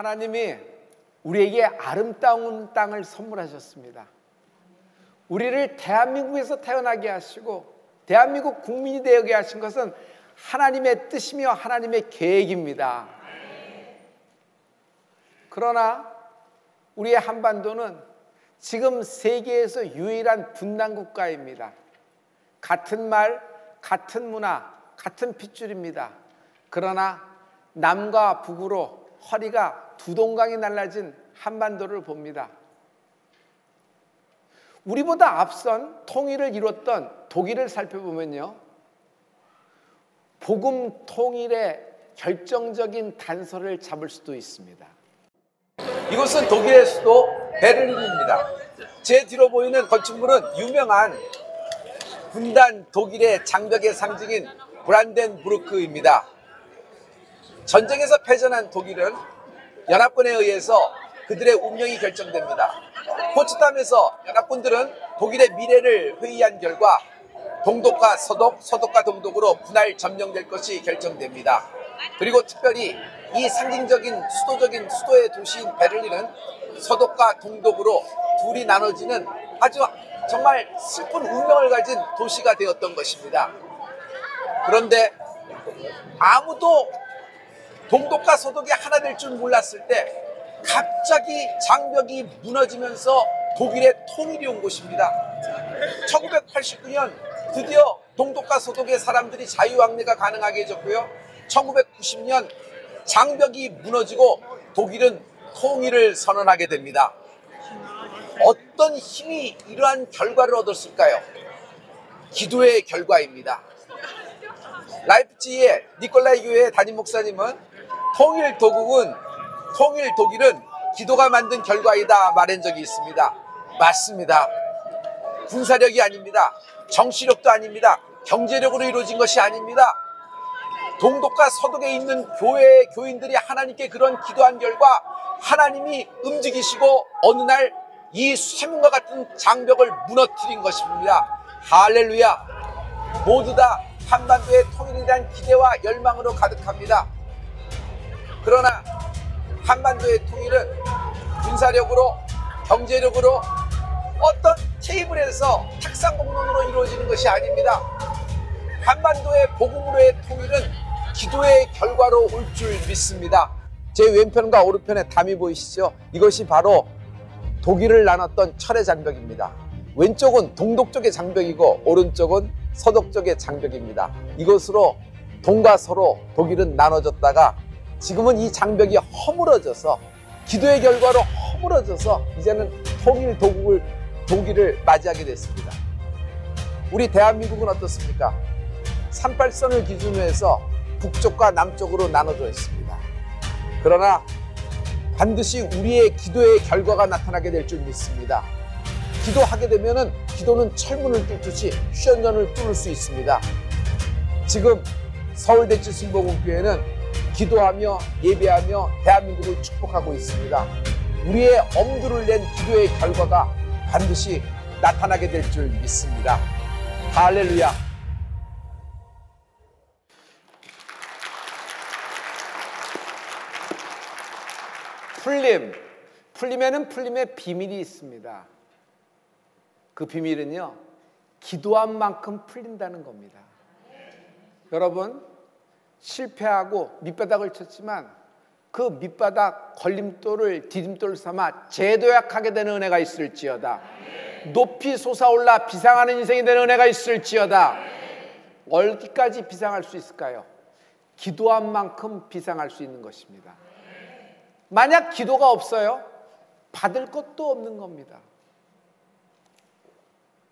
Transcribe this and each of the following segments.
하나님이 우리에게 아름다운 땅을 선물하셨습니다. 우리를 대한민국에서 태어나게 하시고 대한민국 국민이 되게 하신 것은 하나님의 뜻이며 하나님의 계획입니다. 그러나 우리의 한반도는 지금 세계에서 유일한 분단 국가입니다. 같은 말, 같은 문화, 같은 핏줄입니다. 그러나 남과 북으로 허리가 두 동강이 날라진 한반도를 봅니다. 우리보다 앞선 통일을 이뤘던 독일을 살펴보면요, 복음 통일의 결정적인 단서를 잡을 수도 있습니다. 이곳은 독일의 수도 베를린입니다. 제 뒤로 보이는 건축물은 유명한 분단 독일의 장벽의 상징인 브란덴부르크입니다. 전쟁에서 패전한 독일은 연합군에 의해서 그들의 운명이 결정됩니다. 포츠담에서 연합군들은 독일의 미래를 회의한 결과 동독과 서독, 서독과 동독으로 분할 점령될 것이 결정됩니다. 그리고 특별히 이 상징적인 수도적인 수도의 도시인 베를린은 서독과 동독으로 둘이 나눠지는 아주 정말 슬픈 운명을 가진 도시가 되었던 것입니다. 그런데 아무도 동독과 서독이 하나 될 줄 몰랐을 때 갑자기 장벽이 무너지면서 독일의 통일이 온 것입니다. 1989년 드디어 동독과 서독의 사람들이 자유왕래가 가능하게 해졌고요. 1990년 장벽이 무너지고 독일은 통일을 선언하게 됩니다. 어떤 힘이 이러한 결과를 얻었을까요? 기도의 결과입니다. 라이프치히의 니콜라이 교회의 담임 목사님은 통일 독일은 기도가 만든 결과이다 말한 적이 있습니다. 맞습니다. 군사력이 아닙니다. 정치력도 아닙니다. 경제력으로 이루어진 것이 아닙니다. 동독과 서독에 있는 교회의 교인들이 하나님께 그런 기도한 결과 하나님이 움직이시고 어느 날 이 쇠문과 같은 장벽을 무너뜨린 것입니다. 할렐루야. 모두 다 한반도의 통일에 대한 기대와 열망으로 가득합니다. 그러나 한반도의 통일은 군사력으로, 경제력으로, 어떤 테이블에서 탁상공론으로 이루어지는 것이 아닙니다. 한반도의 복음으로의 통일은 기도의 결과로 올 줄 믿습니다. 제 왼편과 오른편에 담이 보이시죠? 이것이 바로 독일을 나눴던 철의 장벽입니다. 왼쪽은 동독 쪽의 장벽이고 오른쪽은 서독 쪽의 장벽입니다. 이것으로 동과 서로 독일은 나눠졌다가 지금은 이 장벽이 허물어져서 기도의 결과로 허물어져서 이제는 통일 독일을 맞이하게 됐습니다. 우리 대한민국은 어떻습니까? 38선을 기준으로 해서 북쪽과 남쪽으로 나눠져 있습니다. 그러나 반드시 우리의 기도의 결과가 나타나게 될 줄 믿습니다. 기도하게 되면은 기도는 철문을 뚫듯이 휴전전을 뚫을 수 있습니다. 지금 서울대치 순복음교회는 기도하며 예배하며 대한민국을 축복하고 있습니다. 우리의 엄두를 낸 기도의 결과가 반드시 나타나게 될 줄 믿습니다. 할렐루야. 풀림에는 풀림의 비밀이 있습니다. 그 비밀은요, 기도한 만큼 풀린다는 겁니다. 여러분, 실패하고 밑바닥을 쳤지만 그 밑바닥 걸림돌을 디딤돌 삼아 재도약하게 되는 은혜가 있을지어다. 높이 솟아올라 비상하는 인생이 되는 은혜가 있을지어다. 어디까지 비상할 수 있을까요? 기도한 만큼 비상할 수 있는 것입니다. 만약 기도가 없어요, 받을 것도 없는 겁니다.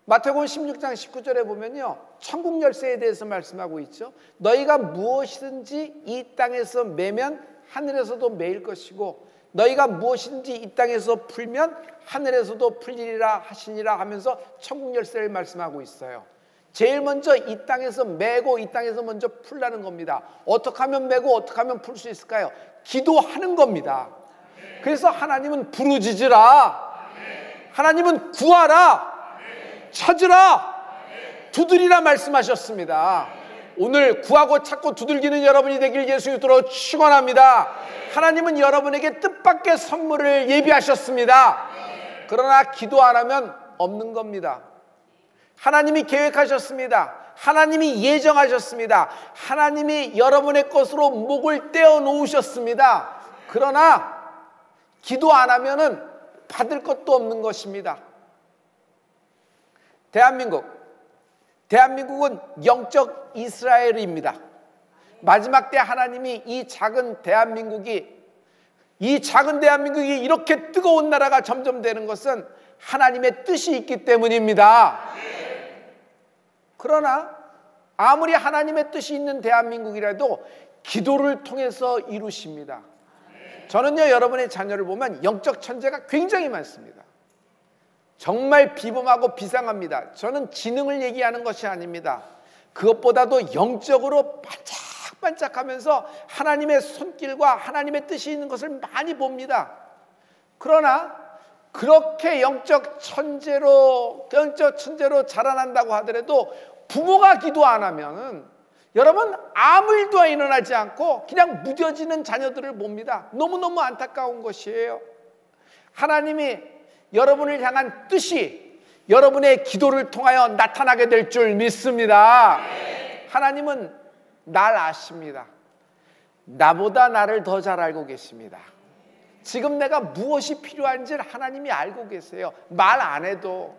마태복음 16장 19절에 보면요, 천국 열쇠에 대해서 말씀하고 있죠. 너희가 무엇이든지 이 땅에서 매면 하늘에서도 매일 것이고 너희가 무엇이든지 이 땅에서 풀면 하늘에서도 풀리리라 하시니라 하면서 천국 열쇠를 말씀하고 있어요. 제일 먼저 이 땅에서 매고 이 땅에서 먼저 풀라는 겁니다. 어떻게 하면 매고 어떻게 하면 풀 수 있을까요? 기도하는 겁니다. 그래서 하나님은 부르짖으라, 하나님은 구하라, 찾으라, 두드리라 말씀하셨습니다. 오늘 구하고 찾고 두들기는 여러분이 되길 예수 이름으로 축원합니다. 하나님은 여러분에게 뜻밖의 선물을 예비하셨습니다. 그러나 기도 안 하면 없는 겁니다. 하나님이 계획하셨습니다. 하나님이 예정하셨습니다. 하나님이 여러분의 것으로 목을 떼어 놓으셨습니다. 그러나 기도 안 하면은 받을 것도 없는 것입니다. 대한민국은 영적 이스라엘입니다. 마지막 때 하나님이 이 작은 대한민국이 이렇게 뜨거운 나라가 점점 되는 것은 하나님의 뜻이 있기 때문입니다. 그러나 아무리 하나님의 뜻이 있는 대한민국이라도 기도를 통해서 이루십니다. 저는요, 여러분의 자녀를 보면 영적 천재가 굉장히 많습니다. 정말 비범하고 비상합니다. 저는 지능을 얘기하는 것이 아닙니다. 그것보다도 영적으로 반짝반짝하면서 하나님의 손길과 하나님의 뜻이 있는 것을 많이 봅니다. 그러나 그렇게 영적 천재로 자라난다고 하더라도 부모가 기도 안 하면은 여러분 아무 일도 일어나지 않고 그냥 무뎌지는 자녀들을 봅니다. 너무너무 안타까운 것이에요. 하나님이 여러분을 향한 뜻이 여러분의 기도를 통하여 나타나게 될 줄 믿습니다. 하나님은 날 아십니다. 나보다 나를 더 잘 알고 계십니다. 지금 내가 무엇이 필요한지를 하나님이 알고 계세요. 말 안 해도.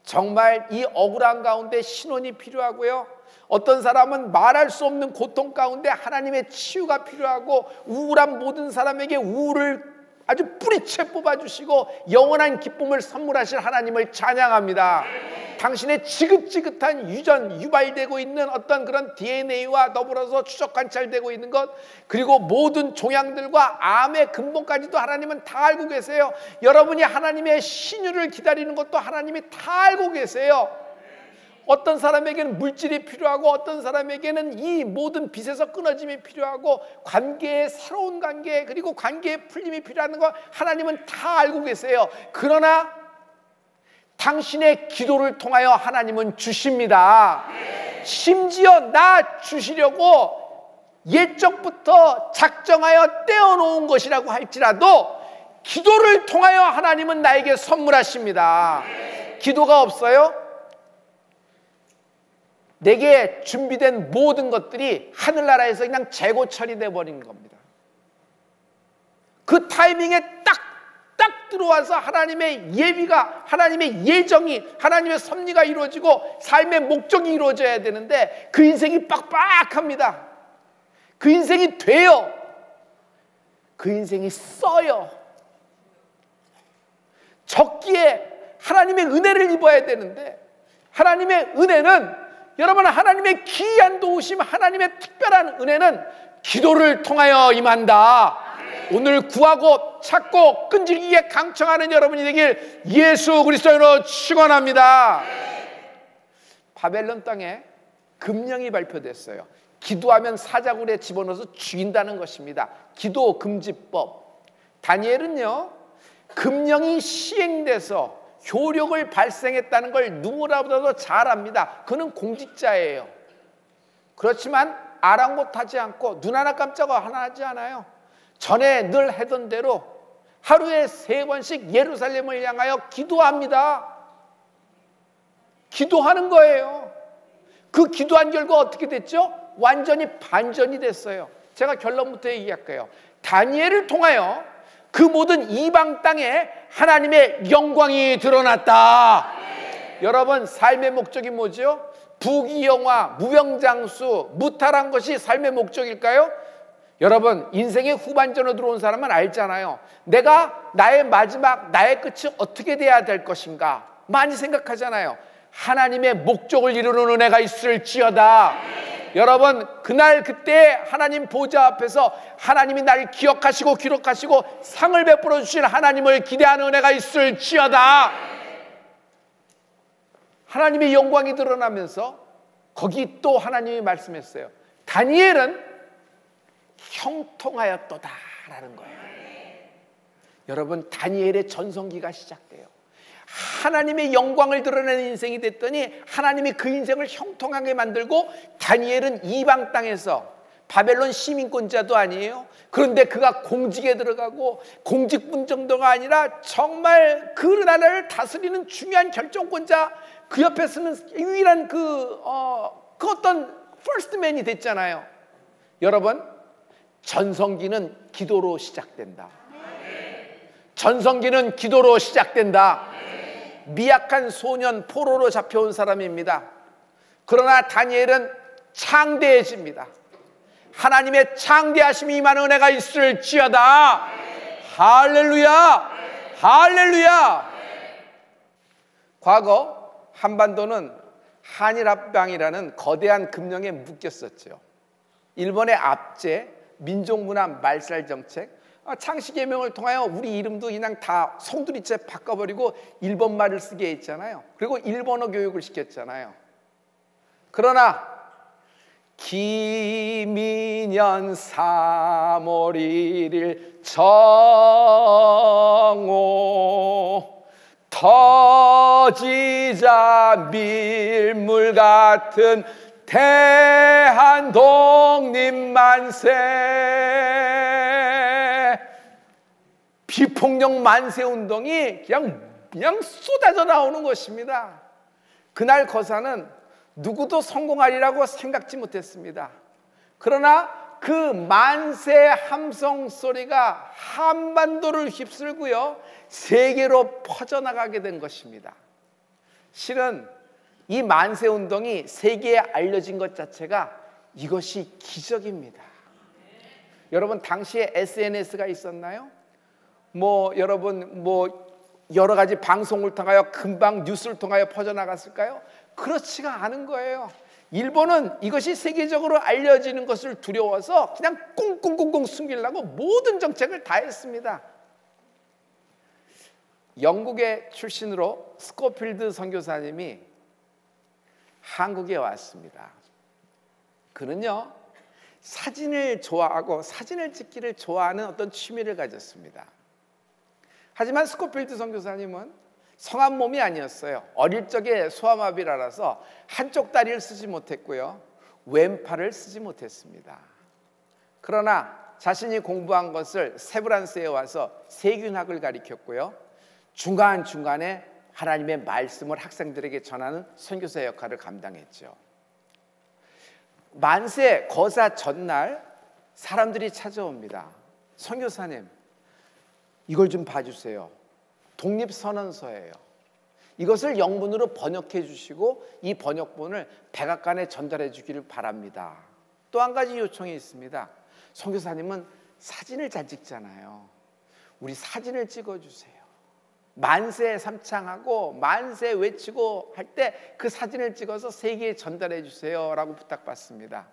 정말 이 억울한 가운데 신원이 필요하고요, 어떤 사람은 말할 수 없는 고통 가운데 하나님의 치유가 필요하고, 우울한 모든 사람에게 우울을 아주 뿌리채 뽑아주시고 영원한 기쁨을 선물하실 하나님을 찬양합니다. 당신의 지긋지긋한 유발되고 있는 어떤 그런 DNA와 더불어서 추적 관찰되고 있는 것, 그리고 모든 종양들과 암의 근본까지도 하나님은 다 알고 계세요. 여러분이 하나님의 신유를 기다리는 것도 하나님이 다 알고 계세요. 어떤 사람에게는 물질이 필요하고, 어떤 사람에게는 이 모든 빚에서 끊어짐이 필요하고, 관계의 새로운 관계, 그리고 관계의 풀림이 필요한 거 하나님은 다 알고 계세요. 그러나 당신의 기도를 통하여 하나님은 주십니다. 심지어 나 주시려고 옛적부터 작정하여 떼어놓은 것이라고 할지라도 기도를 통하여 하나님은 나에게 선물하십니다. 기도가 없어요? 내게 준비된 모든 것들이 하늘나라에서 그냥 재고 처리돼 버린 겁니다. 그 타이밍에 딱 들어와서 하나님의 예비가, 하나님의 예정이, 하나님의 섭리가 이루어지고 삶의 목적이 이루어져야 되는데 그 인생이 빡빡합니다. 그 인생이 돼요. 그 인생이 써요. 적기에 하나님의 은혜를 입어야 되는데, 하나님의 은혜는, 여러분, 하나님의 기이한 도우심, 하나님의 특별한 은혜는 기도를 통하여 임한다. 오늘 구하고 찾고 끈질기게 강청하는 여러분이 되길 예수 그리스도로 축원합니다. 바벨론 땅에 금령이 발표됐어요. 기도하면 사자굴에 집어넣어서 죽인다는 것입니다. 기도 금지법. 다니엘은요, 금령이 시행돼서 효력을 발생했다는 걸 누구보다도 잘 압니다. 그는 공직자예요. 그렇지만 아랑곳하지 않고 눈 하나 깜짝 하나 하지 않아요. 전에 늘 하던 대로 하루에 3번씩 예루살렘을 향하여 기도합니다. 기도하는 거예요. 그 기도한 결과 어떻게 됐죠? 완전히 반전이 됐어요. 제가 결론부터 얘기할게요. 다니엘을 통하여 그 모든 이방 땅에 하나님의 영광이 드러났다. 여러분, 삶의 목적이 뭐죠? 부귀영화, 무병장수, 무탈한 것이 삶의 목적일까요? 여러분, 인생의 후반전으로 들어온 사람은 알잖아요. 내가 나의 마지막, 나의 끝이 어떻게 돼야 될 것인가 많이 생각하잖아요. 하나님의 목적을 이루는 은혜가 있을지어다. 여러분, 그날 그때 하나님 보좌 앞에서 하나님이 나를 기억하시고 기록하시고 상을 베풀어 주실 하나님을 기대하는 은혜가 있을지어다. 하나님의 영광이 드러나면서 거기 또 하나님이 말씀했어요. 다니엘은 형통하였도다라는 거예요. 여러분, 다니엘의 전성기가 시작돼요. 하나님의 영광을 드러내는 인생이 됐더니 하나님이 그 인생을 형통하게 만들고, 다니엘은 이방 땅에서 바벨론 시민권자도 아니에요. 그런데 그가 공직에 들어가고, 공직뿐 정도가 아니라 정말 그 나라를 다스리는 중요한 결정권자, 그 옆에서는 유일한 그 어떤 퍼스트맨이 됐잖아요. 여러분, 전성기는 기도로 시작된다. 전성기는 기도로 시작된다. 미약한 소년 포로로 잡혀온 사람입니다. 그러나 다니엘은 창대해집니다. 하나님의 창대하심이 임하는 은혜가 있을지어다. 할렐루야, 할렐루야. 과거 한반도는 한일합방이라는 거대한 금령에 묶였었죠. 일본의 압제, 민족문화 말살 정책, 창씨개명을 통하여 우리 이름도 그냥 다 송두리째 바꿔버리고 일본말을 쓰게 했잖아요. 그리고 일본어 교육을 시켰잖아요. 그러나 기민년 3월 1일 정오, 터지자 밀물 같은 대한독립만세, 비폭력 만세 운동이 그냥 쏟아져 나오는 것입니다. 그날 거사는 누구도 성공하리라고 생각지 못했습니다. 그러나 그 만세 함성 소리가 한반도를 휩쓸고요, 세계로 퍼져나가게 된 것입니다. 실은 이 만세 운동이 세계에 알려진 것 자체가 이것이 기적입니다. 여러분, 당시에 SNS가 있었나요? 여러분 여러 가지 방송을 통하여 금방 뉴스를 통하여 퍼져나갔을까요? 그렇지가 않은 거예요. 일본은 이것이 세계적으로 알려지는 것을 두려워서 그냥 꽁꽁꽁꽁 숨기려고 모든 정책을 다 했습니다. 영국의 출신으로 스코필드 선교사님이 한국에 왔습니다. 그는요, 사진을 좋아하고 사진을 찍기를 좋아하는 어떤 취미를 가졌습니다. 하지만 스코필드 선교사님은 성한 몸이 아니었어요. 어릴 적에 소아마비를 알아서 한쪽 다리를 쓰지 못했고요, 왼팔을 쓰지 못했습니다. 그러나 자신이 공부한 것을 세브란스에 와서 세균학을 가르쳤고요, 중간중간에 하나님의 말씀을 학생들에게 전하는 선교사 역할을 감당했죠. 만세 거사 전날 사람들이 찾아옵니다. 선교사님, 이걸 좀 봐주세요. 독립선언서예요. 이것을 영문으로 번역해 주시고 이 번역본을 백악관에 전달해 주기를 바랍니다. 또 한 가지 요청이 있습니다. 선교사님은 사진을 잘 찍잖아요. 우리 사진을 찍어주세요. 만세 삼창하고 만세 외치고 할 때 그 사진을 찍어서 세계에 전달해 주세요 라고 부탁받습니다.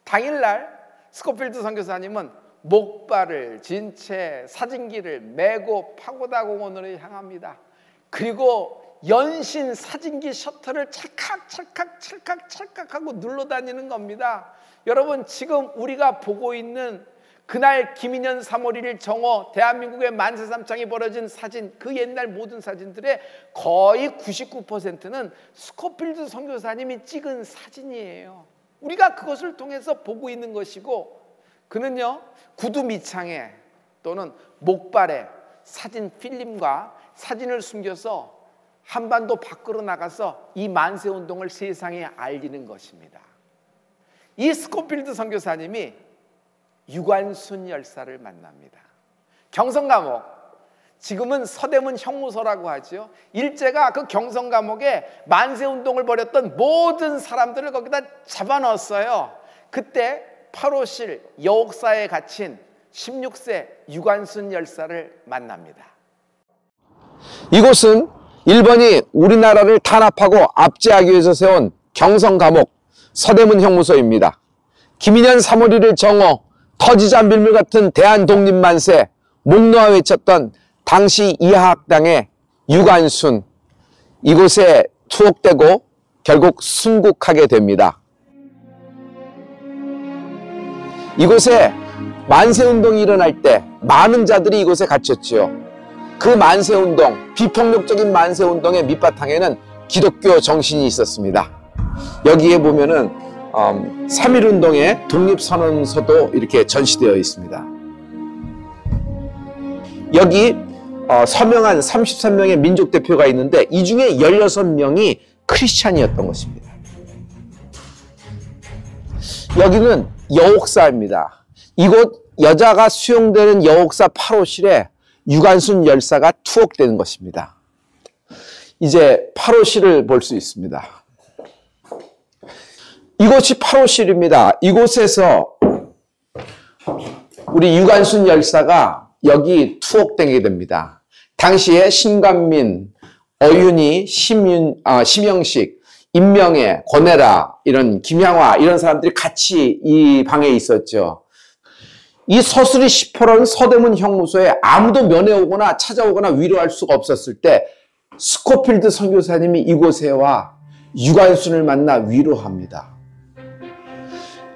당일날 스코필드 선교사님은 목발을 진 채 사진기를 메고 파고다 공원으로 향합니다. 그리고 연신 사진기 셔터를 찰칵 하고 눌러다니는 겁니다. 여러분, 지금 우리가 보고 있는 그날 기민년 3월 1일 정오 대한민국의 만세 삼창이 벌어진 사진, 그 옛날 모든 사진들의 거의 99%는 스코필드 선교사님이 찍은 사진이에요. 우리가 그것을 통해서 보고 있는 것이고, 그는요, 구두 밑창에 또는 목발에 사진 필름과 사진을 숨겨서 한반도 밖으로 나가서 이 만세 운동을 세상에 알리는 것입니다. 이 스코필드 선교사님이 유관순 열사를 만납니다. 경성감옥, 지금은 서대문 형무소라고 하죠. 일제가 그 경성감옥에 만세 운동을 벌였던 모든 사람들을 거기다 잡아넣었어요. 그때 8호실 여옥사에 갇힌 16세 유관순 열사를 만납니다. 이곳은 일본이 우리나라를 탄압하고 압제하기 위해서 세운 경성감옥 서대문 형무소입니다. 기민년 3월 1일 정오 터지자 밀물 같은 대한독립만세 목놓아 외쳤던 당시 이하학당의 유관순, 이곳에 투옥되고 결국 순국하게 됩니다. 이곳에 만세운동이 일어날 때 많은 자들이 이곳에 갇혔지요. 그 만세운동, 비폭력적인 만세운동의 밑바탕에는 기독교 정신이 있었습니다. 여기에 보면은 3.1운동의 독립선언서도 이렇게 전시되어 있습니다. 여기 서명한 33명의 민족대표가 있는데 이 중에 16명이 크리스찬이었던 것입니다. 여기는 여옥사입니다. 이곳 여자가 수용되는 여옥사 8호실에 유관순 열사가 투옥되는 것입니다. 이제 8호실을 볼 수 있습니다. 이곳이 8호실입니다. 이곳에서 우리 유관순 열사가 여기 투옥되게 됩니다. 당시에 신관민, 어윤희, 심영식, 임명애, 권혜라, 이런 김향화 이런 사람들이 같이 이 방에 있었죠. 이 서술이 시퍼런 서대문 형무소에 아무도 면회오거나 찾아오거나 위로할 수가 없었을 때 스코필드 선교사님이 이곳에 와 유관순을 만나 위로합니다.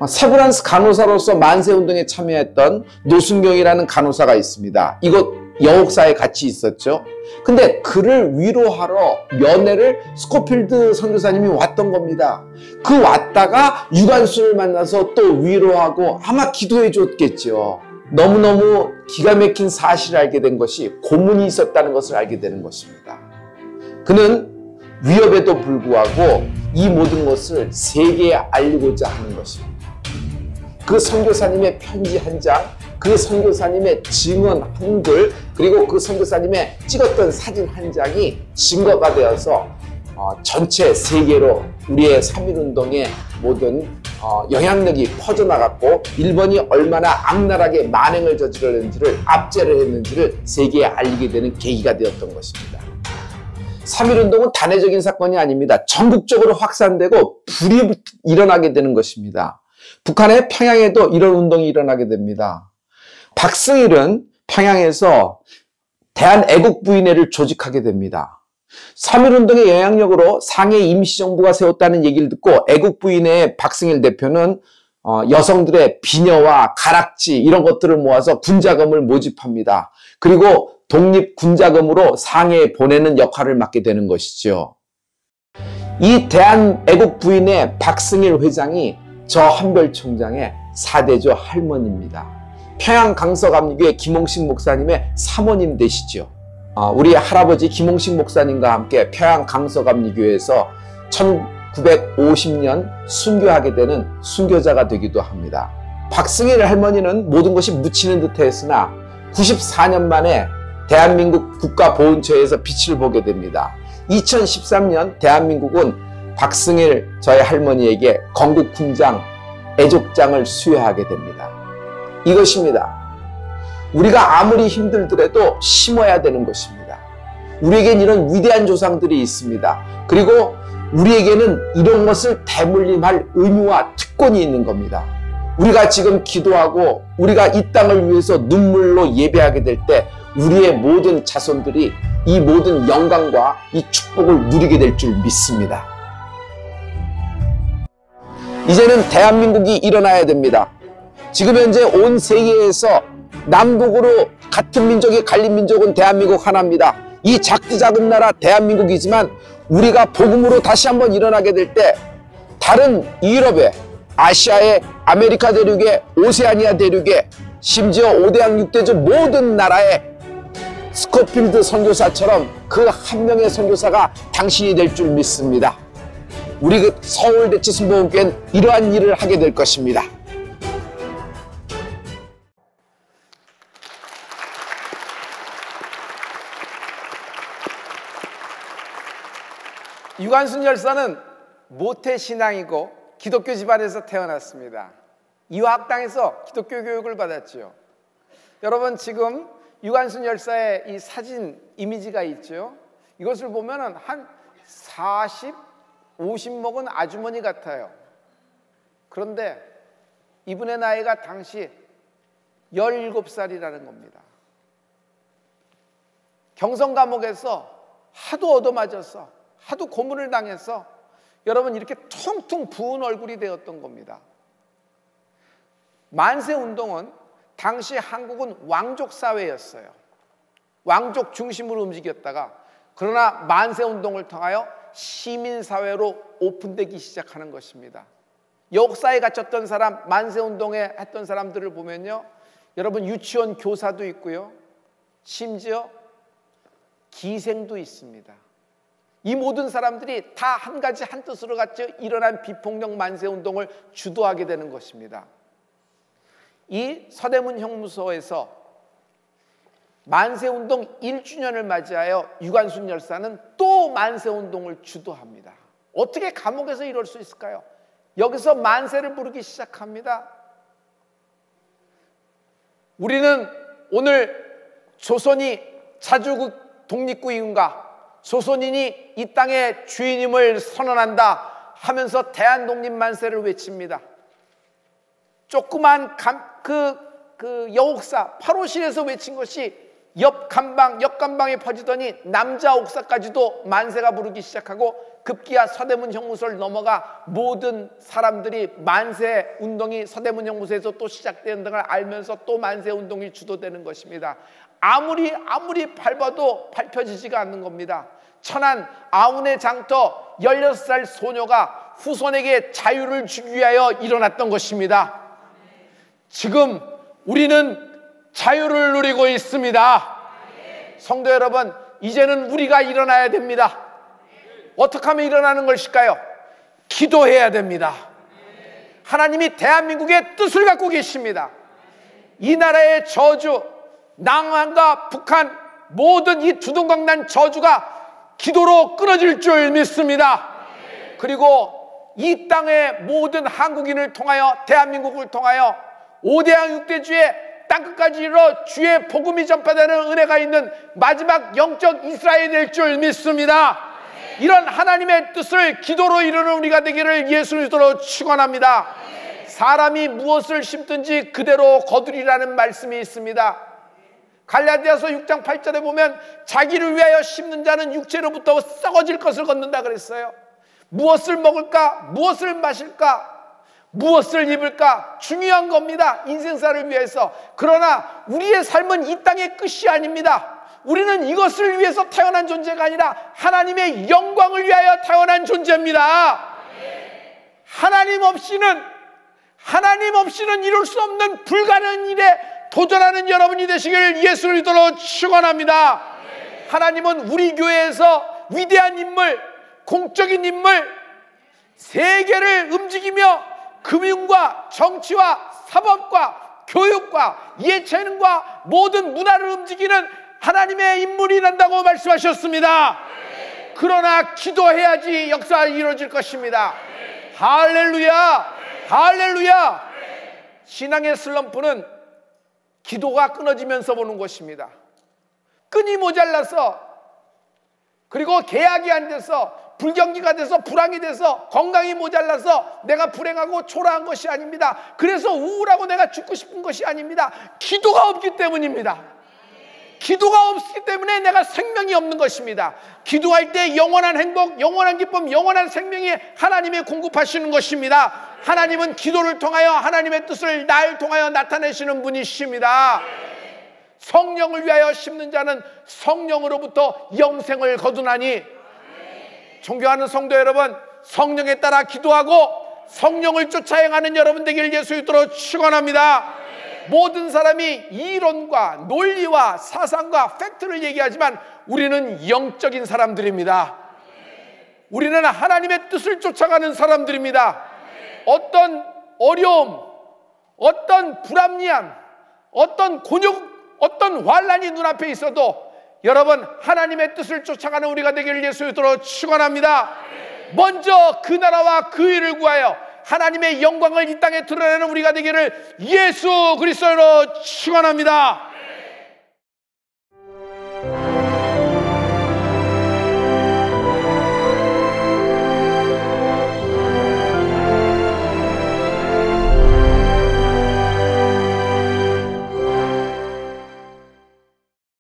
세브란스 간호사로서 만세운동에 참여했던 노순경이라는 간호사가 있습니다. 이곳 여옥사에 같이 있었죠. 근데 그를 위로하러 면회를 스코필드 선교사님이 왔던 겁니다. 그 왔다가 유관순을 만나서 또 위로하고 아마 기도해 줬겠죠. 너무너무 기가 막힌 사실을 알게 된 것이 고문이 있었다는 것을 알게 되는 것입니다. 그는 위협에도 불구하고 이 모든 것을 세계에 알리고자 하는 것입니다. 그 선교사님의 편지 한 장, 그 선교사님의 증언 한글, 그리고 그 선교사님의 찍었던 사진 한 장이 증거가 되어서 전체 세계로 우리의 3.1운동의 모든 영향력이 퍼져나갔고 일본이 얼마나 악랄하게 만행을 저질렀는지를 압제를 했는지를 세계에 알리게 되는 계기가 되었던 것입니다. 3.1운동은 단회적인 사건이 아닙니다. 전국적으로 확산되고 불이 일어나게 되는 것입니다. 북한의 평양에도 이런 운동이 일어나게 됩니다. 박승일은 평양에서 대한애국부인회를 조직하게 됩니다. 3.1운동의 영향력으로 상해 임시정부가 세웠다는 얘기를 듣고 애국부인회의 박승일 대표는 여성들의 비녀와 가락지 이런 것들을 모아서 군자금을 모집합니다. 그리고 독립군자금으로 상해에 보내는 역할을 맡게 되는 것이죠. 이 대한애국부인회 박승일 회장이 저 한별총장의 4대조 할머니입니다. 평양 강서감리교회 김홍식 목사님의 사모님 되시죠. 우리 할아버지 김홍식 목사님과 함께 평양 강서감리교회에서 1950년 순교하게 되는 순교자가 되기도 합니다. 박승일 할머니는 모든 것이 묻히는 듯 했으나 94년 만에 대한민국 국가보훈처에서 빛을 보게 됩니다. 2013년 대한민국은 박승일 저의 할머니에게 건국훈장, 애족장을 수여하게 됩니다. 이것입니다. 우리가 아무리 힘들더라도 심어야 되는 것입니다. 우리에겐 이런 위대한 조상들이 있습니다. 그리고 우리에게는 이런 것을 대물림할 의무와 특권이 있는 겁니다. 우리가 지금 기도하고 우리가 이 땅을 위해서 눈물로 예배하게 될 때 우리의 모든 자손들이 이 모든 영광과 이 축복을 누리게 될 줄 믿습니다. 이제는 대한민국이 일어나야 됩니다. 지금 현재 온 세계에서 남북으로 같은 민족이 갈린 민족은 대한민국 하나입니다. 이 작은 나라 대한민국이지만 우리가 복음으로 다시 한번 일어나게 될 때 다른 유럽에, 아시아의, 아메리카 대륙에, 오세아니아 대륙에, 심지어 5대양 6대주 모든 나라에 스코필드 선교사처럼 그 한 명의 선교사가 당신이 될 줄 믿습니다. 우리 서울대치 순복음교회는 이러한 일을 하게 될 것입니다. 유관순 열사는 모태신앙이고 기독교 집안에서 태어났습니다. 이화학당에서 기독교 교육을 받았지요. 여러분 지금 유관순 열사의 이 사진 이미지가 있죠. 이것을 보면 한 40, 50 먹은 아주머니 같아요. 그런데 이분의 나이가 당시 17살이라는 겁니다. 경성감옥에서 하도 얻어맞았어. 하도 고문을 당해서 여러분 이렇게 퉁퉁 부은 얼굴이 되었던 겁니다. 만세운동은 당시 한국은 왕족사회였어요. 왕족 중심으로 움직였다가 그러나 만세운동을 통하여 시민사회로 오픈되기 시작하는 것입니다. 역사에 갇혔던 사람, 만세운동에 했던 사람들을 보면요, 여러분 유치원 교사도 있고요, 심지어 기생도 있습니다. 이 모든 사람들이 다 한 가지 한 뜻으로 같이 일어난 비폭력 만세운동을 주도하게 되는 것입니다. 이 서대문 형무소에서 만세운동 1주년을 맞이하여 유관순 열사는 또 만세운동을 주도합니다. 어떻게 감옥에서 이럴 수 있을까요? 여기서 만세를 부르기 시작합니다. 우리는 오늘 조선이 자주국 독립국인가, 조선인이 이 땅의 주인임을 선언한다 하면서 대한독립만세를 외칩니다. 조그만 여옥사 8호실에서 외친 것이 옆간방에 퍼지더니 남자 옥사까지도 만세가 부르기 시작하고 급기야 서대문 형무소를 넘어가 모든 사람들이 만세 운동이 서대문 형무소에서 또 시작되는 등을 알면서 또 만세 운동이 주도되는 것입니다. 아무리 밟아도 밟혀지지가 않는 겁니다. 천안 아운의 장터 16살 소녀가 후손에게 자유를 주기 위하여 일어났던 것입니다. 지금 우리는 자유를 누리고 있습니다. 성도 여러분, 이제는 우리가 일어나야 됩니다. 어떻게 하면 일어나는 것일까요? 기도해야 됩니다. 하나님이 대한민국의 뜻을 갖고 계십니다. 이 나라의 저주, 남한과 북한 모든 이 두동강난 저주가 기도로 끊어질 줄 믿습니다. 그리고 이 땅의 모든 한국인을 통하여, 대한민국을 통하여 5대양 6대주의 땅끝까지 이르러 주의 복음이 전파되는 은혜가 있는 마지막 영적 이스라엘이 될 줄 믿습니다. 이런 하나님의 뜻을 기도로 이루는 우리가 되기를 예수 그리스도로 축원합니다. 사람이 무엇을 심든지 그대로 거두리라는 말씀이 있습니다. 갈라디아서 6장 8절에 보면 자기를 위하여 심는 자는 육체로부터 썩어질 것을 걷는다 그랬어요. 무엇을 먹을까? 무엇을 마실까? 무엇을 입을까? 중요한 겁니다. 인생사를 위해서. 그러나 우리의 삶은 이 땅의 끝이 아닙니다. 우리는 이것을 위해서 태어난 존재가 아니라 하나님의 영광을 위하여 태어난 존재입니다. 하나님 없이는 이룰 수 없는 불가능한 일에 도전하는 여러분이 되시길 예수 그리스도로 축원합니다. 하나님은 우리 교회에서 위대한 인물, 공적인 인물, 세계를 움직이며 금융과 정치와 사법과 교육과 예체능과 모든 문화를 움직이는 하나님의 인물이 난다고 말씀하셨습니다. 그러나 기도해야지 역사가 이루어질 것입니다. 할렐루야, 할렐루야. 신앙의 슬럼프는 기도가 끊어지면서 보는 것입니다. 끈이 모자라서, 그리고 계약이 안 돼서, 불경기가 돼서, 불황이 돼서, 건강이 모자라서 내가 불행하고 초라한 것이 아닙니다. 그래서 우울하고 내가 죽고 싶은 것이 아닙니다. 기도가 없기 때문입니다. 기도가 없기 때문에 내가 생명이 없는 것입니다. 기도할 때 영원한 행복, 영원한 기쁨, 영원한 생명이 하나님이 공급하시는 것입니다. 하나님은 기도를 통하여 하나님의 뜻을 날 통하여 나타내시는 분이십니다. 성령을 위하여 심는 자는 성령으로부터 영생을 거두나니, 존경하는 성도 여러분, 성령에 따라 기도하고 성령을 쫓아 행하는 여러분 되기를 예수 그리스도로 축원합니다. 모든 사람이 이론과 논리와 사상과 팩트를 얘기하지만 우리는 영적인 사람들입니다. 우리는 하나님의 뜻을 쫓아가는 사람들입니다. 어떤 어려움, 어떤 불합리함, 어떤 곤욕, 어떤 환난이 눈앞에 있어도 여러분, 하나님의 뜻을 쫓아가는 우리가 되기를 예수 그리스도로 축원합니다. 먼저 그 나라와 그 일을 구하여 하나님의 영광을 이 땅에 드러내는 우리가 되기를 예수 그리스도로 축원합니다.